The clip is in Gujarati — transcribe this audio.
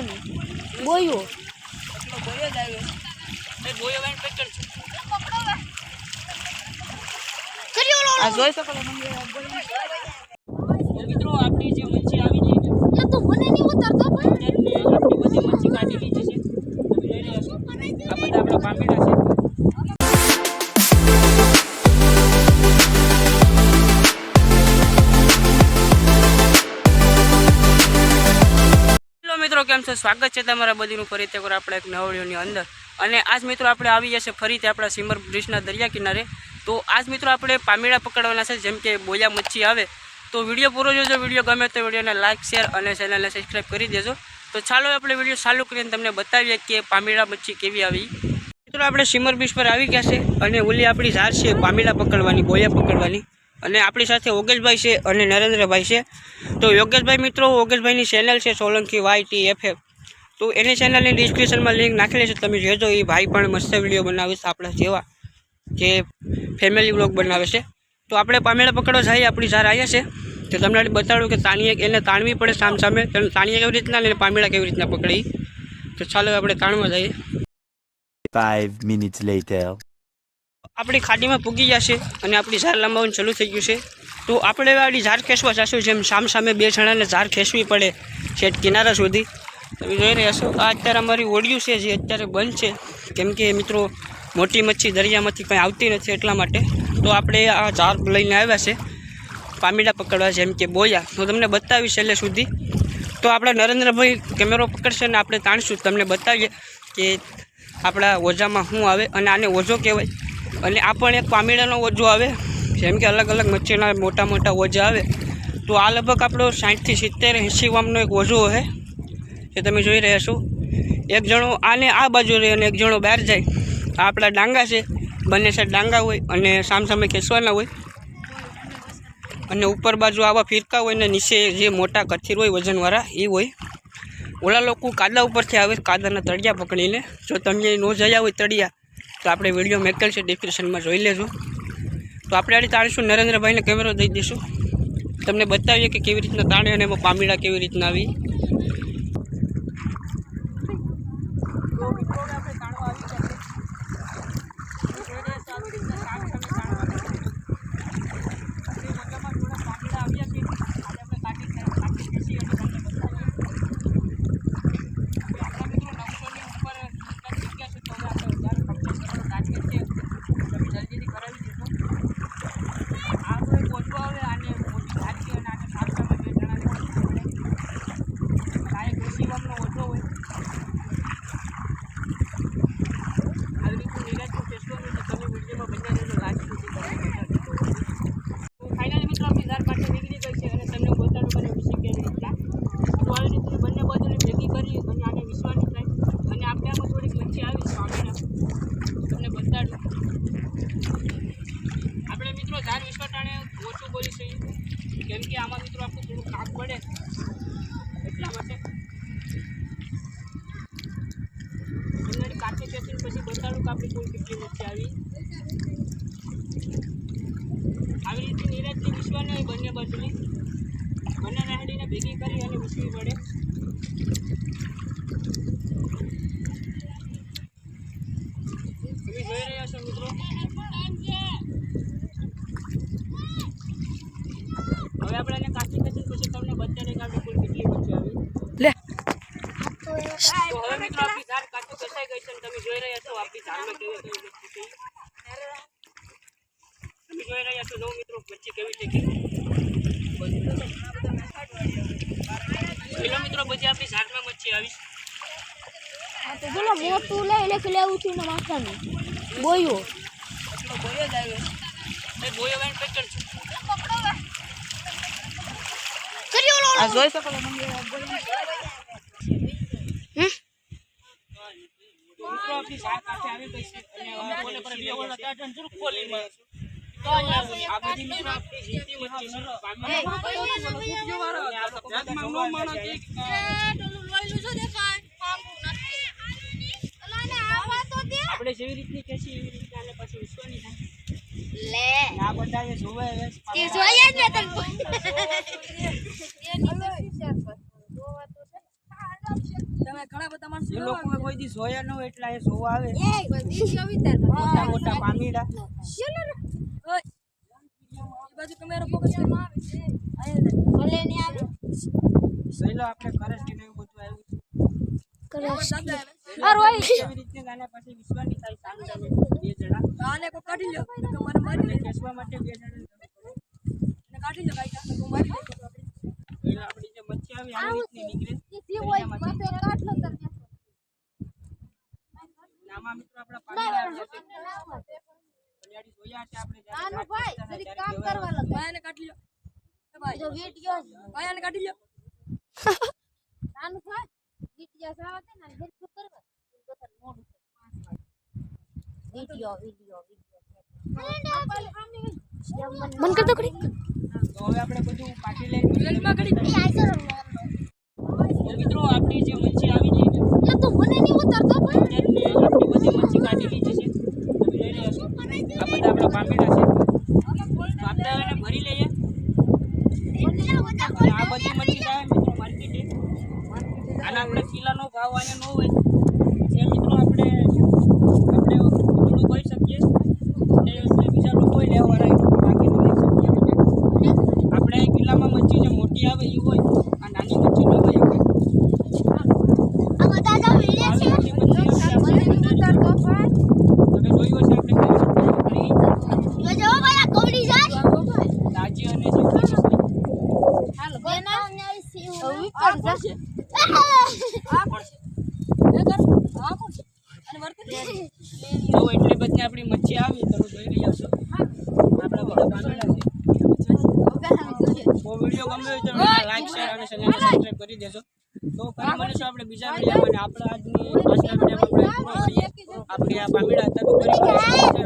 માથાની બોયો બોયો જ આવ્યો એ બોયો વાઈન પકડ આ જોઈ શકો મિત્રો આપણી જે મચ્છી આવી ગઈ છે તો મને નહીં ઉતરતો પણ આપણી બધી મચ્છી કાઢી લીધી છે તમે જોઈ રહ્યા છો આ બધા આપણા પામેડા છે મિત્રો કેમ છો સ્વાગત છે તમારા બધીનું ફરી એકવાર આપણે એક નવા વિડીયોની અંદર અને આજ મિત્રો આપણે આવી જશે ફરીથી આપણા સિમર બ્રિજના દરિયા કિનારે તો આજ મિત્રો આપણે પામેડા પકડવાના છે જેમ કે બોયા મચ્છી આવે તો વિડીયો પૂરો જોજો વિડીયો ગમે તો વિડીયોને લાઇક શેર અને ચેનલને સબસ્ક્રાઈબ કરી દેજો તો ચાલો આપણે વિડીયો ચાલુ કરીને તમને બતાવીએ કે પામેડા મચ્છી કેવી આવી મિત્રો આપણે સિમર બ્રિજ પર આવી ગયા છે અને ઓલી આપણી ઝાર છે પામેડા પકડવાની બોયા પકડવાની અને આપણી સાથે યોગેશભાઈ છે અને નરેન્દ્રભાઈ છે તો યોગેશભાઈ મિત્રો યોગેશભાઈની ચેનલ છે સોલંકી YTFF તો એની ચેનલની ડિસ્ક્રિપ્શનમાં લિંક નાખેલી છે તમે જોજો એ ભાઈ પણ મસ્ત વિડીયો બનાવે છે આપણા જેવા જે ફેમિલી વ્લોગ બનાવે છે તો આપણે પામેડા પકડવા જઈએ આપણી ઝાર આવ્યા છે તો તમને બતાડું કે તાણીએ એને તાણવી પડે સામે તાણીએ કેવી રીતના અને પામેડા કેવી રીતના પકડી તો ચાલો આપણે તાણવા જઈએ 5 minutes later આપણી ખાડીમાં પૂગી જશે અને આપણી ઝાર લંબાવવાનું ચાલુ થઈ ગયું છે તો આપણે વાળી ઝાર ખેંચવા જશું જેમ સામે બે જણાને ઝાર ખેંચવી પડે છેક કિનારા સુધી તમે જોઈ રહ્યા છો આ અત્યારે અમારી ઓડિયું છે જે અત્યારે બંધ છે કેમ કે મિત્રો મોટી મચ્છી દરિયામાંથી કંઈ આવતી નથી એટલા માટે તો આપણે આ ઝાર લઈને આવ્યા છે પામેડા પકડવા જેમ કે બોયા તો તમને બતાવીશ એટલે સુધી તો આપણા નરેન્દ્રભાઈ કેમેરો પકડશે ને આપણે તાણશું તમને બતાવીએ કે આપણા ઓજામાં શું આવે અને આને ઓજો કહેવાય અને આ પણ એક પામેડાનો ઓજો આવે જેમ કે અલગ અલગ મચ્છીના મોટા મોટા ઓજા આવે તો આ લગભગ આપણો 60 થી 70 80 વામનો એક ઓજો છે જે તમે જોઈ રહ્યા છો એક જણો આને આ બાજુ રહે અને એક જણો બહાર જાય આ આપણા ડાંગા છે બંને સાઈડ ડાંગા હોય અને સામે ખેંચવાના હોય અને ઉપર બાજુ આવા ફિરકા હોય ને નીચે જે મોટા કથીર હોય વજનવાળા એ હોય ઓલા લોકો કાદા ઉપરથી આવે કાદાના તળિયા પકડીને જો તમે ન જયા હોય તળિયા તો આપણે વિડીયો મેકેલ છે ડિસ્ક્રિપ્શનમાં જોઈ લેજો તો આપણે આડી તાણીશું નરેન્દ્રભાઈને કેમેરો દઈ દઈશું તમને બતાવીએ કે કેવી રીતના તાણે અને એમાં પામેડા કેવી રીતના આવી આપણે મિત્રો ઝાર વિશ્વટાણે ઓછું બોલી છીએ કેમ કે આમાં મિત્રો આપણું થોડું કામ પડે એટલા માટે તમને કાચી પેચી પછી બતાડું કે આપણી કુલ કેટલી મચ્છી આવી રીતે નિરાજની વિશ્વાની હોય બંને બાજુની બંને નાહડીને ભેગી કરી અને વિસવી પડે તમે જોઈ રહ્યા છો મિત્રો હવે આપણે એને કાચી પેચી પછી તમને બતાડે કે આપણી કુલ કેટલી મચ્છી આવી લે તો હવે મિત્રો આપણી ઝાર કાચું કસાઈ ગઈ છે તમે જોઈ રહ્યા છો આપણી ઝારમાં કેવી મચ્છી છે તમે જોઈ રહ્યા છો મિત્રો મચ્છી કેવી છે પેલો મિત્રો બધી આપણી ઝારમાં મચ્છી આવી તો બોલો મોટું લઈ લેવું છું ને માથાની બોયો બોયો જ આવ્યો એ બોયો વાઈન પકડ આ જોઈ શકો આપણી ઝાર કાચે આવી ગઈ છે અને બોલે પર બે ઓલા કાઢન જરૂર ખોલી માં તો આ બધી મિત્રો આપણી જીતી મચ્છી છે જાતમાં નો માણો કે ટોલું લોઈલું છે દેખાય આપણે જેવી રીતની કેસી એવી રીતે આને પછી વિશ્વાની થાય લે આ બધાએ જોવે હવે તે જોઈએ જ ને તને તમે ઘણા બધા માણસો એ લોકો કોઈ દી જોયા ન હોય એટલે એ જોવા આવે એ વિડિયો વિતાર મોટા મોટા પામીડા ઓય એ બાજુ કેમેરો ફોકસ કરો ભલે ને આવે સહેલો આપણે કરસ્ટી ને એવું બધું આવ્યું આ રોય એવી રીતે ગાના પાસે વિશ્વાની થાય સામે સામે બે જણા આને કો કાઢી લ્યો તમારે મારી લે કેસવા માટે બે જણા એને કાઢી લ્યો ગાઈડા તો મારી લે એટલે આપણી જે મચ્છી આવી આવી રીતની નીકળે જે હોય માથે કાટલો તર નામા મિત્રો આપણા પામીડા કલ્યાણી જોયા છે આપણે આનો ભાઈ જરી કામ કરવા લાગે ભાઈ એને કાઢી લ્યો એ ભાઈ જો વિડિયો ભાઈ એને કાઢી લ્યો આનો ભાઈ વિડિયો સાવતે ને હેલ્પ કરવા મોડું વિડિયો મન કરતો કરી તો હવે આપણે બધું પાટી લઈને જલ્દીમાં કરી એ આઈસો મિત્રો આપણી જે મચ્છી આવી ગઈ છે એ તો મને નહીં ઉતારતો ભાઈ એટલે આપણી બધી મચ્છી કાઢી લીધી છે તમે લઈ રહ્યા છો આ બધા આપણા પામીડા છે તો આપણે એને ભરી લઈએ અને આ બધી મચ્છી જાય મિત્રો માર્કેટે આના આપણે કિલોનો ભાવ આને ન હોય એ મિત્રો આપણે થોડું કહી શકીએ અને જે બીજા લોકો હોય લેવાવાળા એ લોકો બાકીનું લઈ શકીએ આપણે અહીં કિલ્લામાં મચ્છી જે મોટી આવે એ હોય આ નાની મચ્છી ન હોય આ દાદા વિડિયો છે આવી મોટી મચ્છી મને નહીં ઉતારતો ભાઈ તમે જોયું હશે આપણે કહી શકીએ જો ભાઈ આ કોવડી જાય તાજી અને જે ફ્રેશ હોય. હાલો બેના આ કોણ છે આ કોણ છે એ કર આ કોણ છે અને વર્તી તો એટલી બધી આપણી મચ્છી આવી તમે જોઈ રહ્યા છો આપણા બધા પામેલા છે તો વિડીયો ગમ્યો હોય તો લાઈક શેર અને ચેનલને સબસ્ક્રાઇબ કરી દેજો તો ફરી મળીશું આપણે બીજા વિડીયોમાં અને આપણા આજની આજના વિડીયોમાં આપણે પૂરો કરીએ આપણી આ પામેલા હતા તો ફરી મળીશું.